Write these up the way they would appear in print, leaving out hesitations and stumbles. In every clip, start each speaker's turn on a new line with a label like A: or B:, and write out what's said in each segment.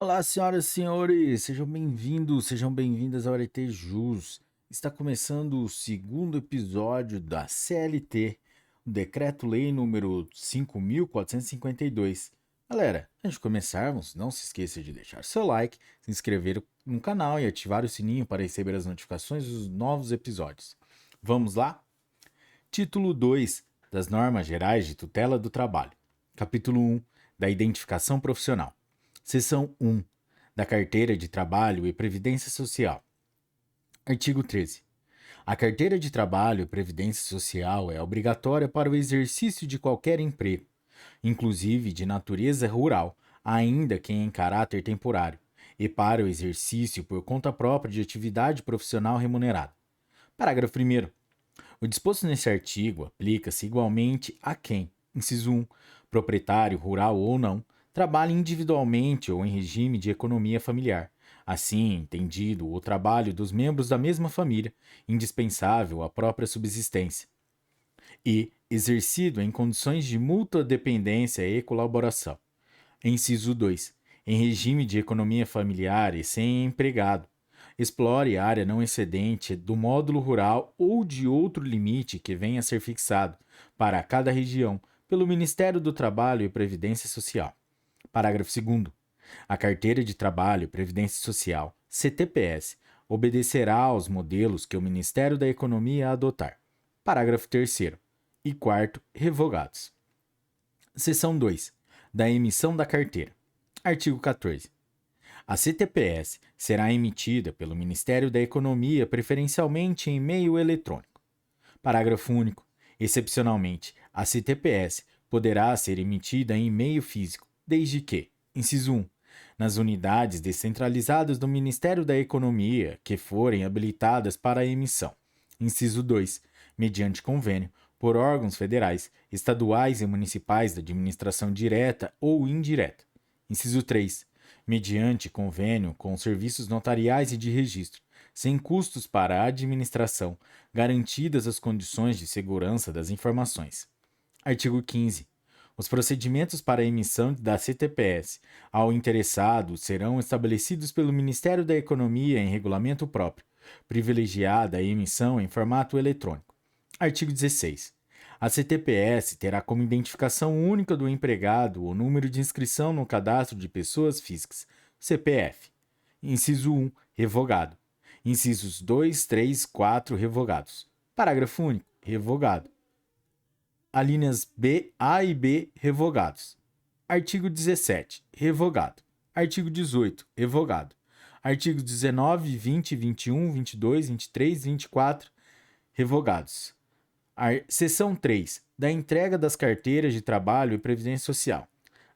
A: Olá, senhoras e senhores, sejam bem-vindos, sejam bem-vindas ao RT Jus. Está começando o segundo episódio da CLT, o Decreto-Lei número 5.452. Galera, antes de começarmos, não se esqueça de deixar seu like, se inscrever no canal e ativar o sininho para receber as notificações dos novos episódios. Vamos lá? Título 2 das Normas Gerais de Tutela do Trabalho. Capítulo 1 da Identificação Profissional. Seção 1 da Carteira de Trabalho e Previdência Social. Artigo 13. A carteira de trabalho e previdência social é obrigatória para o exercício de qualquer emprego, inclusive de natureza rural, ainda que em caráter temporário, e para o exercício por conta própria de atividade profissional remunerada. Parágrafo 1º. O disposto nesse artigo aplica-se igualmente a quem, inciso 1, proprietário rural ou não, trabalha individualmente ou em regime de economia familiar. Assim, entendido o trabalho dos membros da mesma família, indispensável à própria subsistência, e exercido em condições de mútua dependência e colaboração. Inciso 2. Em regime de economia familiar e sem empregado, explore área não excedente do módulo rural ou de outro limite que venha a ser fixado para cada região pelo Ministério do Trabalho e Previdência Social. Parágrafo 2º. A Carteira de Trabalho e Previdência Social, CTPS, obedecerá aos modelos que o Ministério da Economia adotar. Parágrafo 3º e 4º revogados. Seção 2 da emissão da carteira. Artigo 14. A CTPS será emitida pelo Ministério da Economia preferencialmente em meio eletrônico. Parágrafo único. Excepcionalmente, a CTPS poderá ser emitida em meio físico, desde que, inciso 1, nas unidades descentralizadas do Ministério da Economia que forem habilitadas para a emissão. Inciso 2, mediante convênio, por órgãos federais, estaduais e municipais da administração direta ou indireta. Inciso 3, mediante convênio com serviços notariais e de registro, sem custos para a administração, garantidas as condições de segurança das informações. Artigo 15. Os procedimentos para a emissão da CTPS ao interessado serão estabelecidos pelo Ministério da Economia em regulamento próprio, privilegiada a emissão em formato eletrônico. Artigo 16. A CTPS terá como identificação única do empregado o número de inscrição no Cadastro de Pessoas Físicas, CPF. Inciso 1, revogado. Incisos 2, 3, 4, revogados. Parágrafo único, revogado. Alíneas B, A e B, revogados. Artigo 17, revogado. Artigo 18, revogado. Artigos 19, 20, 21, 22, 23, 24, revogados. Seção 3, da entrega das carteiras de trabalho e previdência social.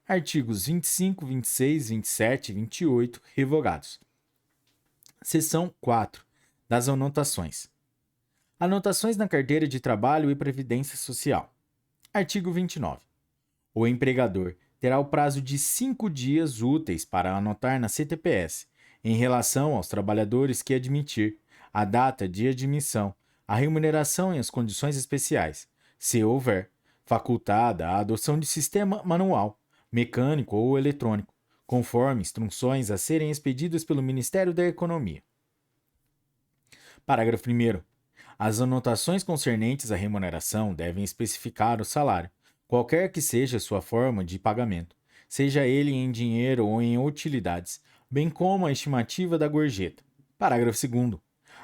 A: Artigos 25, 26, 27 e 28, revogados. Seção 4, das anotações. Anotações na carteira de trabalho e previdência social. Artigo 29. O empregador terá o prazo de 5 dias úteis para anotar na CTPS, em relação aos trabalhadores que admitir, a data de admissão, a remuneração e as condições especiais, se houver, facultada a adoção de sistema manual, mecânico ou eletrônico, conforme instruções a serem expedidas pelo Ministério da Economia. Parágrafo 1º. As anotações concernentes à remuneração devem especificar o salário, qualquer que seja sua forma de pagamento, seja ele em dinheiro ou em utilidades, bem como a estimativa da gorjeta. Parágrafo 2º.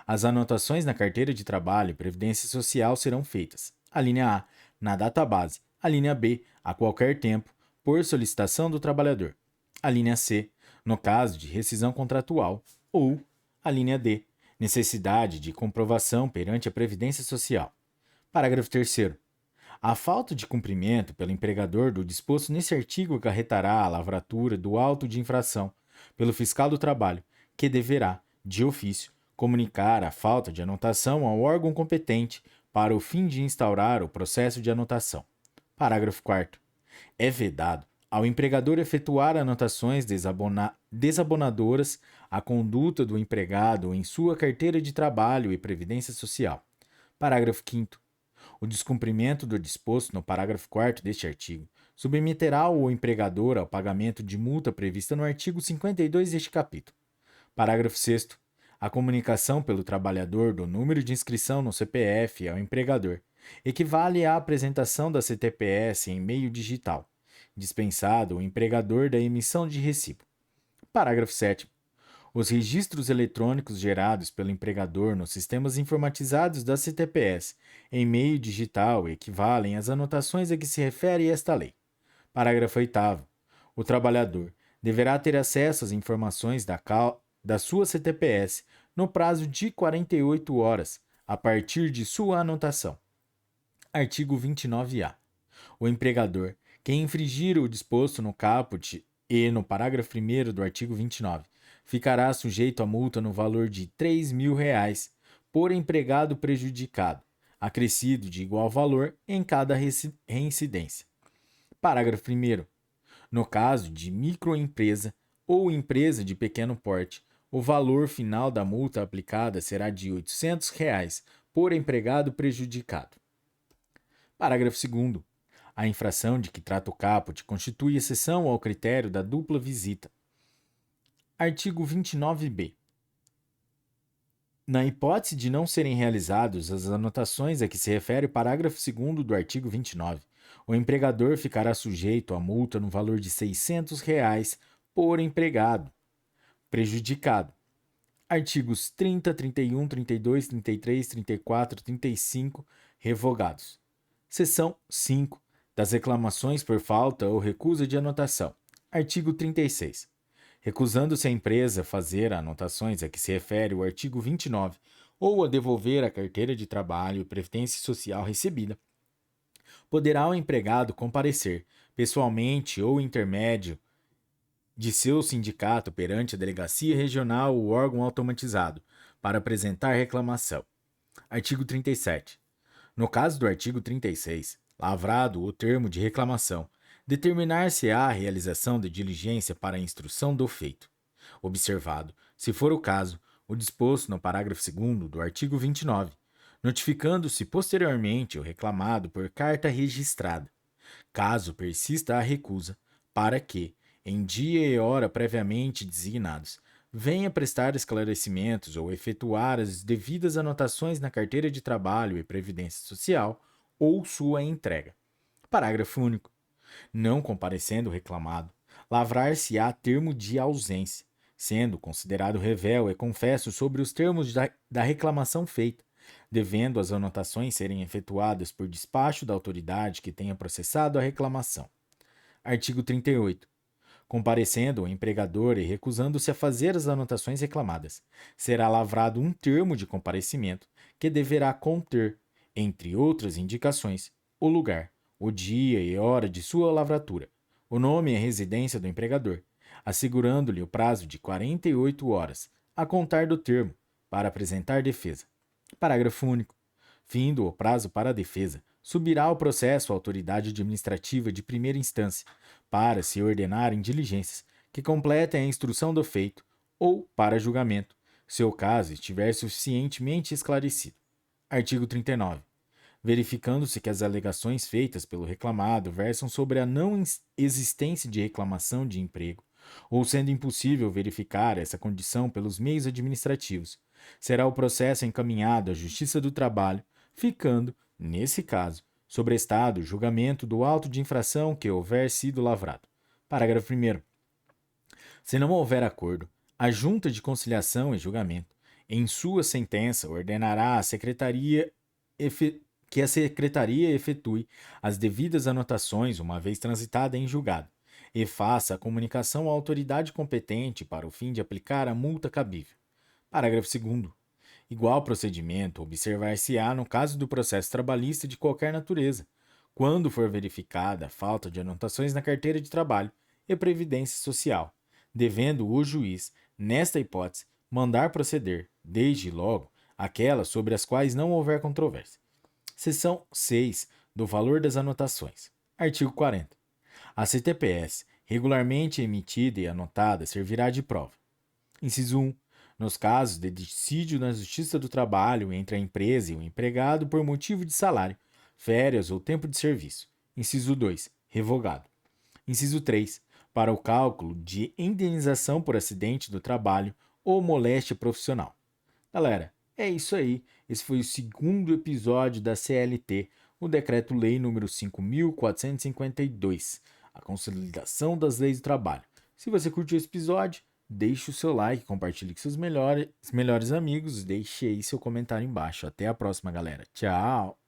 A: As anotações na carteira de trabalho e previdência social serão feitas: a linha A, na database; a linha B, a qualquer tempo, por solicitação do trabalhador; a linha C, no caso de rescisão contratual; ou a linha D, necessidade de comprovação perante a Previdência Social. Parágrafo 3º. A falta de cumprimento pelo empregador do disposto nesse artigo acarretará a lavratura do auto de infração pelo fiscal do trabalho, que deverá, de ofício, comunicar a falta de anotação ao órgão competente para o fim de instaurar o processo de anotação. Parágrafo 4º. É vedado ao empregador efetuar anotações desabonadoras à conduta do empregado em sua carteira de trabalho e previdência social. Parágrafo 5º. O descumprimento do disposto no parágrafo 4º deste artigo submeterá o empregador ao pagamento de multa prevista no artigo 52 deste capítulo. Parágrafo 6º. A comunicação pelo trabalhador do número de inscrição no CPF ao empregador equivale à apresentação da CTPS em meio digital, dispensado o empregador da emissão de recibo. Parágrafo 7º. Os registros eletrônicos gerados pelo empregador nos sistemas informatizados da CTPS em meio digital equivalem às anotações a que se refere esta lei. Parágrafo 8º. O trabalhador deverá ter acesso às informações da sua CTPS no prazo de 48 horas, a partir de sua anotação. Artigo 29-A. O empregador, que infringir o disposto no caput e no parágrafo 1º do artigo 29, ficará sujeito a multa no valor de R$ 3.000 por empregado prejudicado, acrescido de igual valor em cada reincidência. Parágrafo 1º. No caso de microempresa ou empresa de pequeno porte, o valor final da multa aplicada será de R$ 800 por empregado prejudicado. Parágrafo 2º. A infração de que trata o caput constitui exceção ao critério da dupla visita. Artigo 29-B. Na hipótese de não serem realizadas as anotações a que se refere o parágrafo 2º do artigo 29, o empregador ficará sujeito a multa no valor de R$ 600 por empregado prejudicado. Artigos 30, 31, 32, 33, 34, 35, revogados. Seção 5. Das reclamações por falta ou recusa de anotação. Artigo 36. Recusando-se a empresa fazer anotações a que se refere o artigo 29 ou a devolver a carteira de trabalho e previdência social recebida, poderá o empregado comparecer, pessoalmente ou intermédio de seu sindicato perante a delegacia regional ou órgão automatizado, para apresentar reclamação. Artigo 37. No caso do artigo 36, lavrado o termo de reclamação, determinar-se-á a realização de diligência para a instrução do feito. Observado, se for o caso, o disposto no parágrafo 2º do artigo 29, notificando-se posteriormente o reclamado por carta registrada, caso persista a recusa, para que, em dia e hora previamente designados, venha prestar esclarecimentos ou efetuar as devidas anotações na carteira de trabalho e previdência social ou sua entrega. Parágrafo único. Não comparecendo o reclamado, lavrar-se-á termo de ausência, sendo considerado revel e confesso sobre os termos da reclamação feita, devendo as anotações serem efetuadas por despacho da autoridade que tenha processado a reclamação. Artigo 38. Comparecendo o empregador e recusando-se a fazer as anotações reclamadas, será lavrado um termo de comparecimento que deverá conter, entre outras indicações, o lugar, o dia e hora de sua lavratura, o nome e a residência do empregador, assegurando-lhe o prazo de 48 horas, a contar do termo, para apresentar defesa. Parágrafo único. Findo o prazo para a defesa, subirá o processo à autoridade administrativa de primeira instância, para se ordenarem diligências que completem a instrução do feito, ou para julgamento, se o caso estiver suficientemente esclarecido. Artigo 39. Verificando-se que as alegações feitas pelo reclamado versam sobre a não existência de reclamação de emprego, ou sendo impossível verificar essa condição pelos meios administrativos, será o processo encaminhado à Justiça do Trabalho, ficando, nesse caso, sobrestado o julgamento do auto de infração que houver sido lavrado. Parágrafo 1º. Se não houver acordo, a Junta de Conciliação e Julgamento, em sua sentença, ordenará à Secretaria que a Secretaria efetue as devidas anotações uma vez transitada em julgado, e faça a comunicação à autoridade competente para o fim de aplicar a multa cabível. Parágrafo 2º. Igual procedimento observar-se-á no caso do processo trabalhista de qualquer natureza, quando for verificada a falta de anotações na carteira de trabalho e previdência social, devendo o juiz, nesta hipótese, mandar proceder, desde logo, aquelas sobre as quais não houver controvérsia. Seção 6. Do valor das anotações. Artigo 40. A CTPS, regularmente emitida e anotada, servirá de prova. Inciso 1. Nos casos de dissídio na Justiça do Trabalho entre a empresa e o empregado por motivo de salário, férias ou tempo de serviço. Inciso 2. revogado. Inciso 3. Para o cálculo de indenização por acidente do trabalho ou moléstia profissional. Galera, é isso aí. Esse foi o segundo episódio da CLT, o Decreto-Lei número 5.452, a consolidação das leis do trabalho. Se você curtiu esse episódio, deixe o seu like, compartilhe com seus melhores amigos, deixe aí seu comentário embaixo. Até a próxima, galera. Tchau!